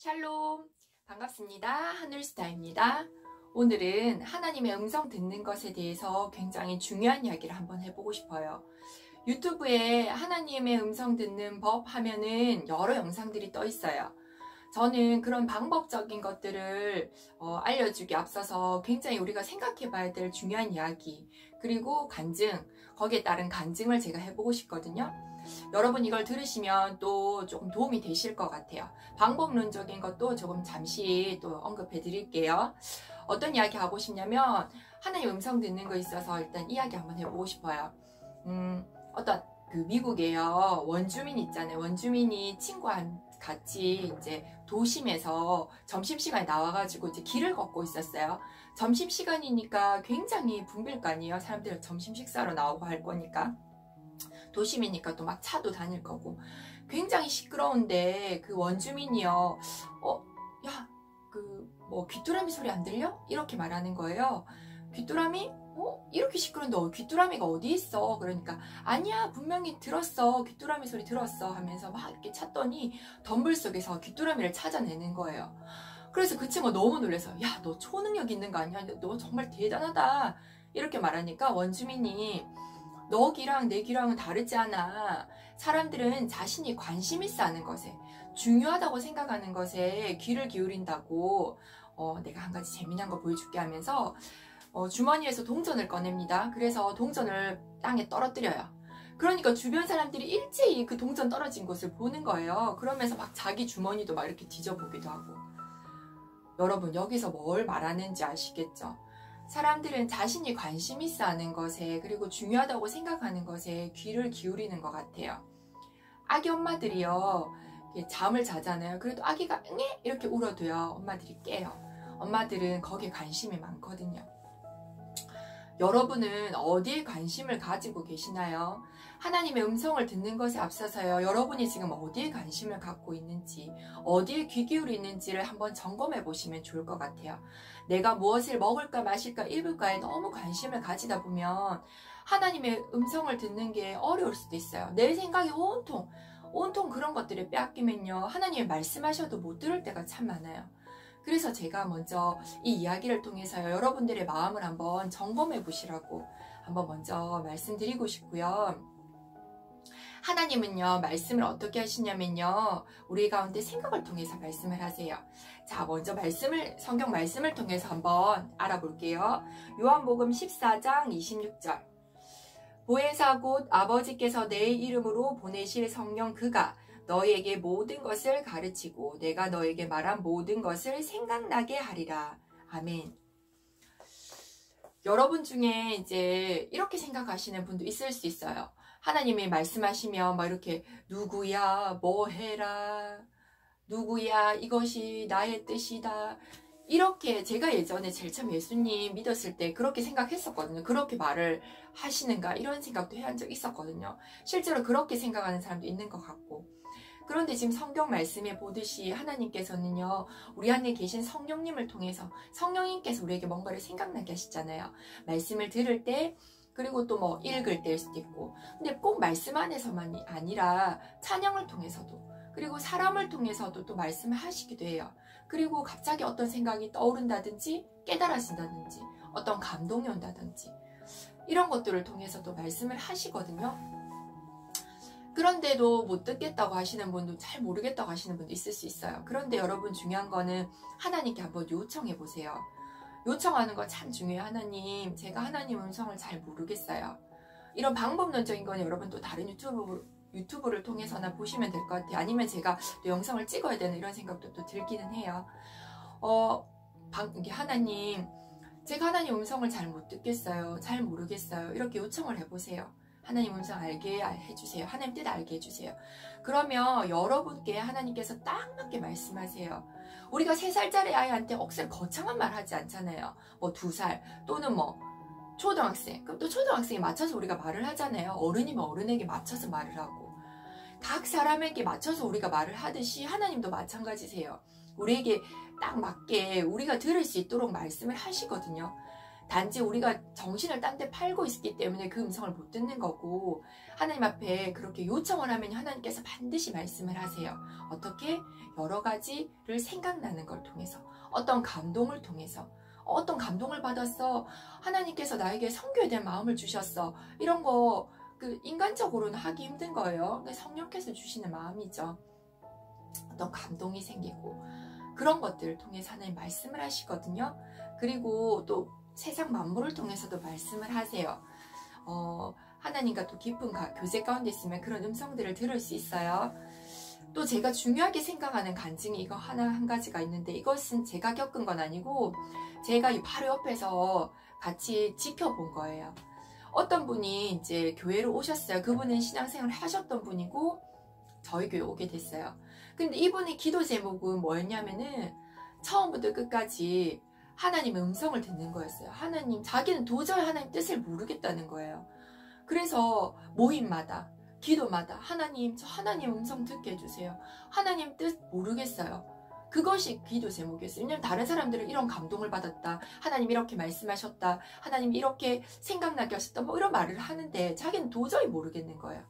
샬롬, 반갑습니다. 하늘스타입니다. 오늘은 하나님의 음성 듣는 것에 대해서 굉장히 중요한 이야기를 한번 해보고 싶어요. 유튜브에 하나님의 음성 듣는 법 하면은 여러 영상들이 떠 있어요. 저는 그런 방법적인 것들을 알려주기 앞서서 굉장히 우리가 생각해 봐야 될 중요한 이야기, 그리고 간증, 거기에 따른 간증을 제가 해보고 싶거든요. 여러분 이걸 들으시면 또 조금 도움이 되실 것 같아요. 방법론적인 것도 조금 잠시 또 언급해 드릴게요. 어떤 이야기 하고 싶냐면, 하나님 음성 듣는 거 있어서 일단 이야기 한번 해보고 싶어요. 어떤 미국에요, 원주민 있잖아요. 원주민이 친구와 같이 이제 도심에서 점심시간에 나와가지고 이제 길을 걷고 있었어요. 점심시간이니까 굉장히 붐빌 거 아니에요. 사람들 점심 식사로 나오고 할 거니까. 도심이니까 또 막 차도 다닐 거고 굉장히 시끄러운데, 그 원주민이요, 야, 귀뚜라미 소리 안 들려? 이렇게 말하는 거예요. 귀뚜라미? 이렇게 시끄러운데 귀뚜라미가 어디 있어? 그러니까 아니야, 분명히 들었어, 귀뚜라미 소리 들었어 하면서 막 이렇게 찾더니 덤불 속에서 귀뚜라미를 찾아내는 거예요. 그래서 그 친구가 너무 놀라서, 야, 너 초능력 있는 거 아니야? 너 정말 대단하다, 이렇게 말하니까 원주민이, 너 귀랑 내 귀랑은 다르지 않아. 사람들은 자신이 관심 있어 하는 것에, 중요하다고 생각하는 것에 귀를 기울인다고. 내가 한 가지 재미난 거 보여줄게 하면서 주머니에서 동전을 꺼냅니다. 그래서 동전을 땅에 떨어뜨려요. 그러니까 주변 사람들이 일제히 그 동전 떨어진 곳을 보는 거예요. 그러면서 막 자기 주머니도 막 이렇게 뒤져보기도 하고. 여러분, 여기서 뭘 말하는지 아시겠죠? 사람들은 자신이 관심 있어 하는 것에, 그리고 중요하다고 생각하는 것에 귀를 기울이는 것 같아요. 아기 엄마들이요, 잠을 자잖아요. 그래도 아기가 응애 이렇게 울어도요, 엄마들이 깨요. 엄마들은 거기에 관심이 많거든요. 여러분은 어디에 관심을 가지고 계시나요? 하나님의 음성을 듣는 것에 앞서서요, 여러분이 지금 어디에 관심을 갖고 있는지, 어디에 귀 기울이는지를 한번 점검해 보시면 좋을 것 같아요. 내가 무엇을 먹을까 마실까 입을까에 너무 관심을 가지다 보면 하나님의 음성을 듣는 게 어려울 수도 있어요. 내 생각이 온통 그런 것들을 빼앗기면요, 하나님이 말씀하셔도 못 들을 때가 참 많아요. 그래서 제가 먼저 이 이야기를 통해서 여러분들의 마음을 한번 점검해 보시라고 한번 먼저 말씀드리고 싶고요. 하나님은요, 말씀을 어떻게 하시냐면요, 우리 가운데 생각을 통해서 말씀을 하세요. 자, 먼저 성경 말씀을 통해서 한번 알아볼게요. 요한복음 14장 26절. 보혜사 곧 아버지께서 내 이름으로 보내실 성령 그가 너희에게 모든 것을 가르치고 내가 너에게 말한 모든 것을 생각나게 하리라. 아멘. 여러분 중에 이제 이렇게 생각하시는 분도 있을 수 있어요. 하나님이 말씀하시면 막 이렇게, 누구야, 뭐 해라, 누구야, 이것이 나의 뜻이다, 이렇게. 제가 예전에 제일 처음 예수님 믿었을 때 그렇게 생각했었거든요. 그렇게 말을 하시는가, 이런 생각도 해한 적 있었거든요. 실제로 그렇게 생각하는 사람도 있는 것 같고. 그런데 지금 성경 말씀에 보듯이 하나님께서는요, 우리 안에 계신 성령님을 통해서, 성령님께서 우리에게 뭔가를 생각나게 하시잖아요. 말씀을 들을 때, 그리고 또 뭐 읽을 때일 수도 있고. 근데 꼭 말씀 안에서만이 아니라 찬양을 통해서도, 그리고 사람을 통해서도 또 말씀을 하시기도 해요. 그리고 갑자기 어떤 생각이 떠오른다든지 깨달아진다든지 어떤 감동이 온다든지 이런 것들을 통해서도 말씀을 하시거든요. 그런데도 못 듣겠다고 하시는 분도, 잘 모르겠다고 하시는 분도 있을 수 있어요. 그런데 여러분, 중요한 거는 하나님께 한번 요청해 보세요. 요청하는 거 참 중요해요. 하나님, 제가 하나님 음성을 잘 모르겠어요. 이런 방법론적인 거는 여러분 또 다른 유튜브를 통해서나 보시면 될 것 같아요. 아니면 제가 또 영상을 찍어야 되는 이런 생각도 또 들기는 해요. 하나님, 제가 하나님 음성을 잘 못 듣겠어요, 잘 모르겠어요, 이렇게 요청을 해보세요. 하나님 음성 알게 해주세요. 하나님 뜻 알게 해주세요. 그러면 여러분께 하나님께서 딱 맞게 말씀하세요. 우리가 3살짜리 아이한테 억센 거창한 말 하지 않잖아요. 뭐 2살 또는 뭐 초등학생, 그럼 또 초등학생에 맞춰서 우리가 말을 하잖아요. 어른이면 어른에게 맞춰서 말을 하고, 각 사람에게 맞춰서 우리가 말을 하듯이 하나님도 마찬가지세요. 우리에게 딱 맞게 우리가 들을 수 있도록 말씀을 하시거든요. 단지 우리가 정신을 딴 데 팔고 있기 때문에 그 음성을 못 듣는 거고, 하나님 앞에 그렇게 요청을 하면 하나님께서 반드시 말씀을 하세요. 어떻게? 여러 가지를 생각나는 걸 통해서, 어떤 감동을 통해서, 어떤 감동을 받았어, 하나님께서 나에게 섬겨야 될 마음을 주셨어, 이런 거 인간적으로는 하기 힘든 거예요. 성령께서 주시는 마음이죠. 어떤 감동이 생기고 그런 것들을 통해서 하나님 말씀을 하시거든요. 그리고 또 세상 만물을 통해서도 말씀을 하세요. 하나님과 또 깊은 교제 가운데 있으면 그런 음성들을 들을 수 있어요. 또 제가 중요하게 생각하는 간증이 이거 한 가지가 있는데, 이것은 제가 겪은 건 아니고 제가 바로 옆에서 같이 지켜본 거예요. 어떤 분이 이제 교회로 오셨어요. 그분은 신앙생활을 하셨던 분이고 저희 교회 오게 됐어요. 근데 이분의 기도 제목은 뭐였냐면은 처음부터 끝까지 하나님의 음성을 듣는 거였어요. 자기는 도저히 하나님 뜻을 모르겠다는 거예요. 그래서 모임마다, 기도마다 하나님, 저 하나님 음성 듣게 해주세요. 하나님 뜻 모르겠어요. 그것이 기도 제목이었어요. 왜냐면 다른 사람들은 이런 감동을 받았다, 하나님 이렇게 말씀하셨다, 하나님 이렇게 생각나게 하셨다, 뭐 이런 말을 하는데 자기는 도저히 모르겠는 거예요.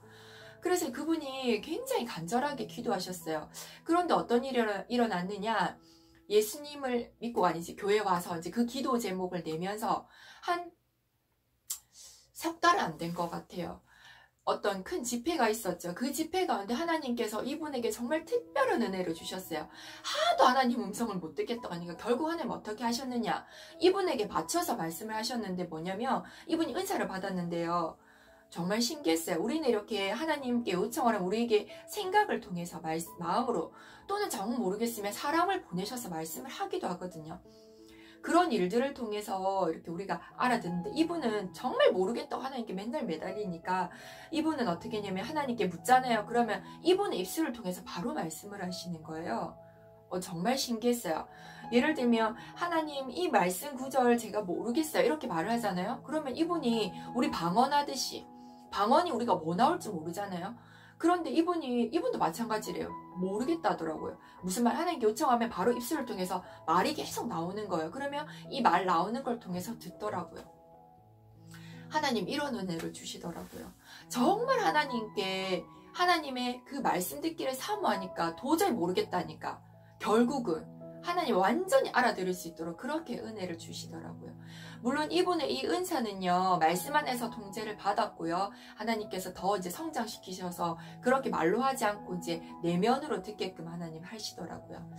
그래서 그분이 굉장히 간절하게 기도하셨어요. 그런데 어떤 일이 일어났느냐, 예수님을 믿고 아니지 교회 와서 이제 그 기도 제목을 내면서 한 석 달은 안 된 것 같아요. 어떤 큰 집회가 있었죠. 그 집회 가운데 하나님께서 이분에게 정말 특별한 은혜를 주셨어요. 하도 하나님 음성을 못 듣겠다고 하니까 결국 하나님 어떻게 하셨느냐, 이분에게 맞춰서 말씀을 하셨는데, 뭐냐면 이분이 은사를 받았는데요. 정말 신기했어요. 우리는 이렇게 하나님께 요청을 하면 우리에게 생각을 통해서 마음으로, 또는 정 모르겠으면 사람을 보내셔서 말씀을 하기도 하거든요. 그런 일들을 통해서 이렇게 우리가 알아듣는데, 이분은 정말 모르겠다고 하나님께 맨날 매달리니까 이분은 어떻게 했냐면 하나님께 묻잖아요. 그러면 이분의 입술을 통해서 바로 말씀을 하시는 거예요. 정말 신기했어요. 예를 들면 하나님 이 말씀 구절 제가 모르겠어요 이렇게 말을 하잖아요. 그러면 이분이 우리 방언하듯이, 방언이 우리가 뭐 나올지 모르잖아요. 그런데 이분도 마찬가지래요. 모르겠다 하더라고요. 무슨 말 하나님께 요청하면 바로 입술을 통해서 말이 계속 나오는 거예요. 그러면 이 말 나오는 걸 통해서 듣더라고요. 하나님 이런 은혜를 주시더라고요. 정말 하나님의 그 말씀 듣기를 사모하니까 도저히 모르겠다니까 결국은 하나님 완전히 알아들을 수 있도록 그렇게 은혜를 주시더라고요. 물론 이분의 이 은사는요, 말씀 안에서 통제를 받았고요. 하나님께서 더 이제 성장시키셔서 그렇게 말로 하지 않고 이제 내면으로 듣게끔 하나님 하시더라고요.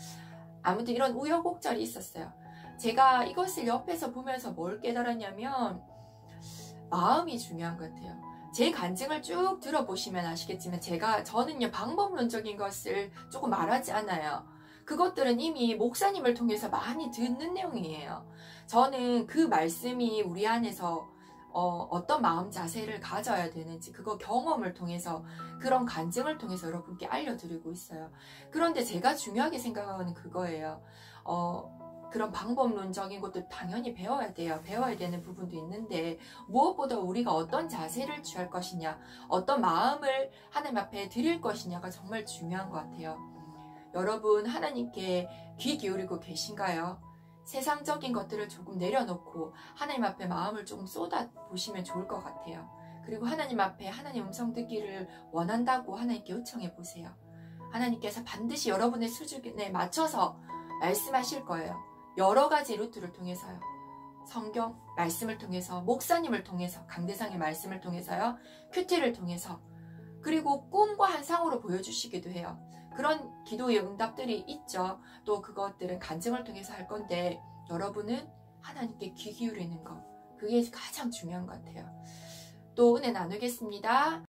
아무튼 이런 우여곡절이 있었어요. 제가 이것을 옆에서 보면서 뭘 깨달았냐면 마음이 중요한 것 같아요. 제 간증을 쭉 들어보시면 아시겠지만 저는요 방법론적인 것을 조금 말하지 않아요. 그것들은 이미 목사님을 통해서 많이 듣는 내용이에요. 저는 그 말씀이 우리 안에서 어떤 마음 자세를 가져야 되는지 그거 경험을 통해서, 그런 간증을 통해서 여러분께 알려드리고 있어요. 그런데 제가 중요하게 생각하는 그거예요. 그런 방법론적인 것도 당연히 배워야 돼요. 배워야 되는 부분도 있는데 무엇보다 우리가 어떤 자세를 취할 것이냐, 어떤 마음을 하나님 앞에 드릴 것이냐가 정말 중요한 것 같아요. 여러분 하나님께 귀 기울이고 계신가요? 세상적인 것들을 조금 내려놓고 하나님 앞에 마음을 조금 쏟아 보시면 좋을 것 같아요. 그리고 하나님 앞에 하나님 음성 듣기를 원한다고 하나님께 요청해 보세요. 하나님께서 반드시 여러분의 수준에 맞춰서 말씀하실 거예요. 여러 가지 루트를 통해서요. 성경 말씀을 통해서, 목사님을 통해서, 강대상의 말씀을 통해서요, 큐티를 통해서, 그리고 꿈과 환상으로 보여주시기도 해요. 그런 기도의 응답들이 있죠. 또 그것들은 간증을 통해서 할 건데 여러분은 하나님께 귀 기울이는 것, 그게 가장 중요한 것 같아요. 또 은혜 나누겠습니다.